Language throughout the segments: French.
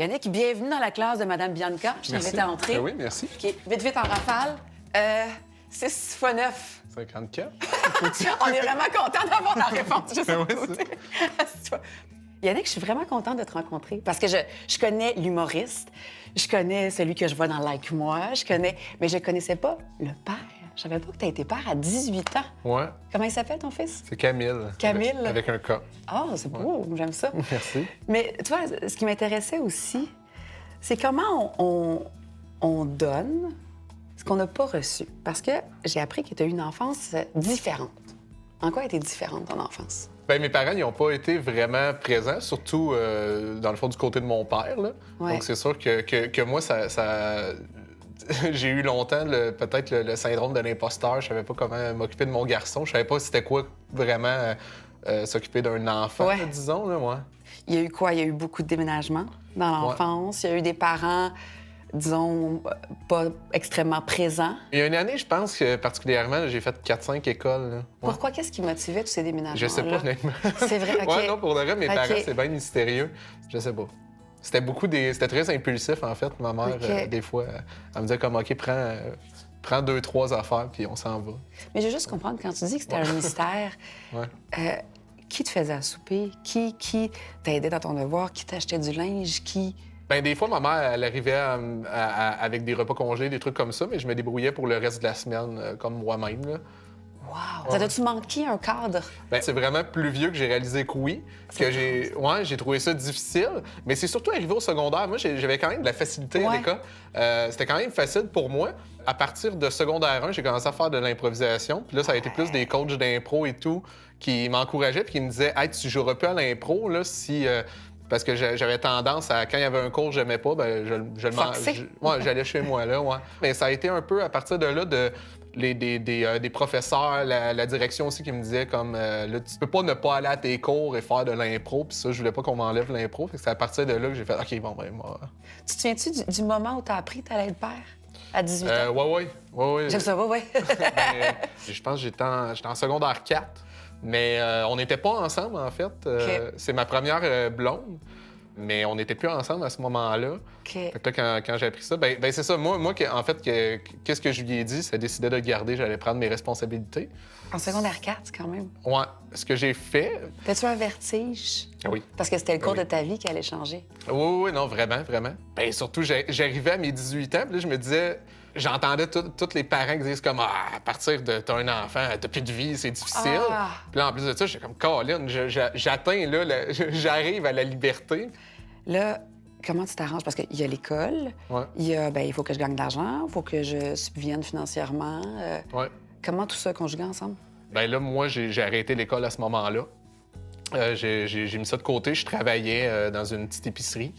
Yannick, bienvenue dans la classe de Mme Bianca. Je t'invite à entrer. Oui, merci. OK, vite, en rafale. 6 x 9. 54. On est vraiment content d'avoir la réponse juste à Oui, côté. Assis-toi. Yannick, je suis vraiment contente de te rencontrer parce que je connais l'humoriste, je connais celui que je vois dans Like Moi, mais je connaissais pas le père. Je savais pas que tu as été père à 18 ans. Ouais, Comment il s'appelle, ton fils? c'est Camille. Camille? Avec un K. Ah, c'est beau, j'aime ça. Merci. Mais tu vois, ce qui m'intéressait aussi, c'est comment on donne ce qu'on n'a pas reçu. Parce que j'ai appris que tu as eu une enfance différente. En quoi a été différente ton enfance? Bien, mes parents n'ont pas été vraiment présents, surtout dans le fond du côté de mon père. Là. Ouais. Donc, c'est sûr que moi, ça... j'ai eu longtemps peut-être le syndrome de l'imposteur. Je savais pas comment m'occuper de mon garçon. Je savais pas c'était quoi vraiment s'occuper d'un enfant, Ouais. là, disons. Là, ouais. Il y a eu quoi? Il y a eu beaucoup de déménagements dans l'enfance. Il y a eu des parents, disons, pas extrêmement présents. Il y a une année, je pense que particulièrement, j'ai fait 4-5 écoles. Là. Ouais. Pourquoi? Qu'est-ce qui motivait tous ces déménagements? Je sais pas, honnêtement. C'est vrai, OK. Ouais, non, pour de vrai, mes OK. parents, c'est bien mystérieux. Je sais pas. C'était très impulsif, en fait. Ma mère, OK. des fois, elle me disait comme, OK, prends 2-3 affaires, puis on s'en va. Mais je veux juste comprendre, quand tu dis que c'était un mystère, Ouais. qui te faisait à souper? Qui t'aidait dans ton devoir? Qui t'achetait du linge? Qui... Ben, des fois, ma mère, elle arrivait avec des repas congelés, des trucs comme ça, mais je me débrouillais pour le reste de la semaine, comme moi-même. Là. Wow! Ça t'a-tu manqué un cadre? Ben, c'est vraiment plus vieux que j'ai réalisé que oui. Que j'ai trouvé ça difficile. Mais c'est surtout arrivé au secondaire. Moi, j'avais quand même de la facilité à l'école. C'était quand même facile pour moi. À partir de secondaire 1, j'ai commencé à faire de l'improvisation. Puis là, ça a été plus des coachs d'impro et tout qui m'encourageaient puis qui me disaient « Hey, tu joueras plus à l'impro, là, si... Parce que j'avais tendance à, quand il y avait un cours que j'aimais pas, ben j'allais chez moi, là, ouais. Mais ça a été un peu à partir de là, des professeurs, la direction aussi qui me disait comme, là, tu peux pas ne pas aller à tes cours et faire de l'impro, puis ça, je voulais pas qu'on m'enlève l'impro. Fait que c'est à partir de là que j'ai fait, OK, bon, ben, moi... Tu te souviens-tu du moment où t'as appris que t'allais être père? À 18 ans? Ouais. J'aime ça, ouais. Ben, je pense que j'étais en secondaire 4. Mais on n'était pas ensemble, en fait. C'est ma première blonde, mais on n'était plus ensemble à ce moment-là. OK. Fait que là, quand j'ai appris ça, ben c'est ça. Moi en fait, qu'est-ce que je lui ai dit? Ça décidait de garder, j'allais prendre mes responsabilités. En secondaire 4, quand même. Ouais. Ce que j'ai fait... T'as-tu un vertige? Oui. Parce que c'était le cours Oui. de ta vie qui allait changer. Oui, non, vraiment. Ben surtout, j'arrivais à mes 18 ans, puis là, je me disais... J'entendais tous les parents qui disent comme à partir de t'as un enfant, t'as plus de vie, c'est difficile. Puis là, en plus de ça, j'étais comme Colin, j'atteins là, j'arrive à la liberté. Là, comment tu t'arranges? Parce qu'il y a l'école, Ouais. il faut que je gagne de l'argent, il faut que je subvienne financièrement. Ouais. Comment tout ça conjugue ensemble? Ben là, moi, j'ai arrêté l'école à ce moment-là. J'ai mis ça de côté. Je travaillais dans une petite épicerie.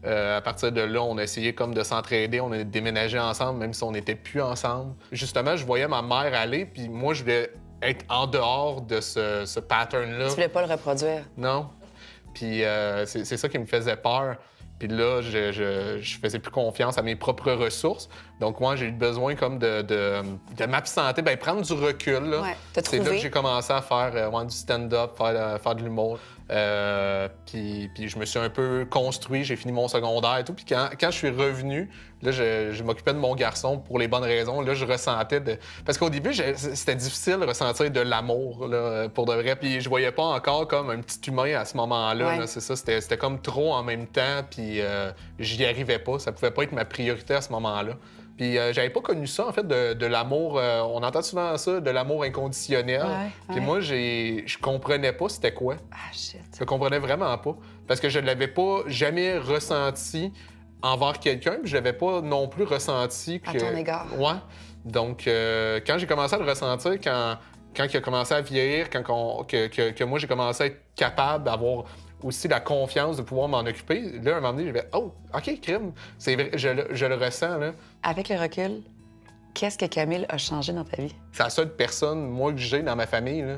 À partir de là, on a essayé comme de s'entraider. On a déménagé ensemble, même si on n'était plus ensemble. Justement, je voyais ma mère aller, puis moi, je voulais être en dehors de ce pattern-là. Tu voulais pas le reproduire. Non. Puis c'est ça qui me faisait peur. Puis là, je faisais plus confiance à mes propres ressources. Donc, moi, j'ai eu besoin comme de m'absenter, ben prendre du recul. Là. Ouais. T'as C'est là trouvé? que j'ai commencé à faire du stand-up, faire de l'humour. Puis je me suis un peu construit, j'ai fini mon secondaire et tout. Puis quand je suis revenu, là, je m'occupais de mon garçon pour les bonnes raisons. Là, je ressentais Parce qu'au début, c'était difficile de ressentir de l'amour, là, pour de vrai. Puis je voyais pas encore comme un petit humain à ce moment-là. Ouais. Là, c'est ça, c'était comme trop en même temps, puis j'y arrivais pas. Ça pouvait pas être ma priorité à ce moment-là. Puis j'avais pas connu ça, en fait, de l'amour... on entend souvent ça, de l'amour inconditionnel. Puis moi, je comprenais pas c'était quoi. Ah, shit. Je comprenais vraiment pas. Parce que je ne l'avais pas jamais ressenti envers quelqu'un, puis je l'avais pas non plus ressenti que... À ton égard. Ouais. Donc, quand j'ai commencé à le ressentir, quand il a commencé à vieillir, que moi, j'ai commencé à être capable d'avoir aussi la confiance de pouvoir m'en occuper, là, à un moment donné, j'ai fait « Oh, OK, crime! » C'est vrai, je le ressens, là. Avec le recul, qu'est-ce que Camille a changé dans ta vie? C'est la seule personne, moi, que j'ai dans ma famille, là.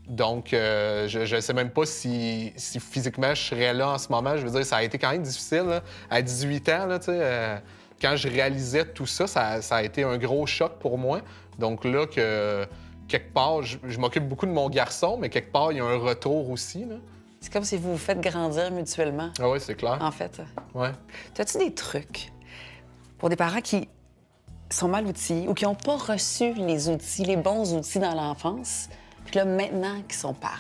Donc, je ne sais même pas si physiquement je serais là en ce moment. Je veux dire, ça a été quand même difficile, là. À 18 ans, là, tu sais, quand je réalisais tout ça, ça a été un gros choc pour moi. Donc là, quelque part, je m'occupe beaucoup de mon garçon, mais quelque part, il y a un retour aussi, là. C'est comme si vous vous faites grandir mutuellement, Ah oui, c'est clair. en fait. Ouais. As-tu des trucs pour des parents qui sont mal outillés ou qui n'ont pas reçu les outils, les bons outils dans l'enfance, puis là, maintenant, qui sont parents?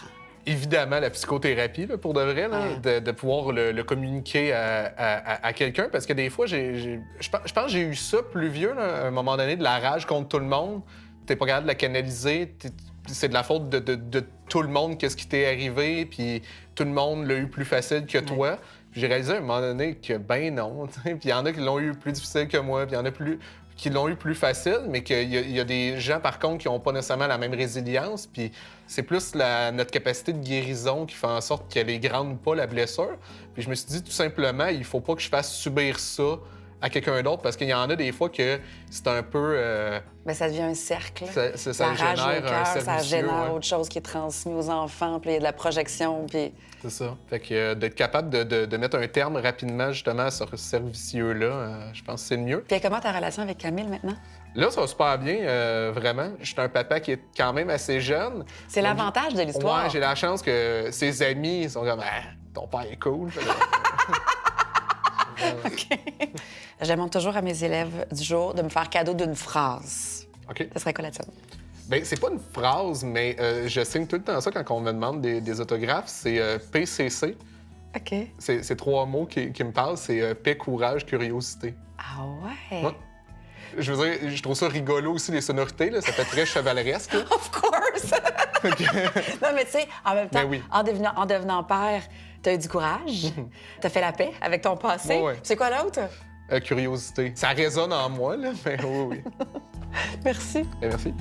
Évidemment, la psychothérapie, là, pour de vrai, là, de pouvoir le communiquer à quelqu'un. Parce que des fois, je pense que j'ai eu ça plus vieux, là, à un moment donné, de la rage contre tout le monde. T'es pas capable de la canaliser. C'est de la faute de tout le monde, qu'est-ce qui t'est arrivé, puis tout le monde l'a eu plus facile que toi. Puis j'ai réalisé à un moment donné que, ben non. Puis il y en a qui l'ont eu plus difficile que moi, puis il y en a qui l'ont eu plus facile, mais qu'il y a des gens, par contre, qui n'ont pas nécessairement la même résilience. Puis c'est plus notre capacité de guérison qui fait en sorte qu'elle est grande pas, la blessure. Puis je me suis dit, tout simplement, il faut pas que je fasse subir ça à quelqu'un d'autre, parce qu'il y en a des fois que c'est un peu... Bien, ça devient un cercle. Ça La rage génère au cœur, un cercle ça vicieux, génère autre chose qui est transmis aux enfants, puis il y a de la projection, puis... C'est ça. Fait que d'être capable de mettre un terme rapidement, justement, à ce cercle vicieux-là, je pense que c'est le mieux. Puis comment ta relation avec Camille, maintenant? Là, ça va super bien, vraiment. Je suis un papa qui est quand même assez jeune. C'est l'avantage de l'histoire. Ouais, j'ai la chance que ses amis sont comme « Ah, ton père est cool. » OK. Je demande toujours à mes élèves du jour de me faire cadeau d'une phrase. OK. Ce serait quoi la tienne? Bien, c'est pas une phrase, mais je signe tout le temps ça quand on me demande des autographes. C'est PCC. OK. C'est 3 mots qui me parlent. C'est paix, courage, curiosité. Ah ouais? Ouais. Je veux dire, je trouve ça rigolo aussi, les sonorités. Là. Ça fait très chevaleresque. Là. Of course! Non, mais tu sais, en même temps, Ben oui. en devenant père, t'as eu du courage, t'as fait la paix avec ton passé. Ouais. C'est quoi l'autre? Curiosité. Ça résonne en moi, là, mais oui, oui. Merci. Ben, merci.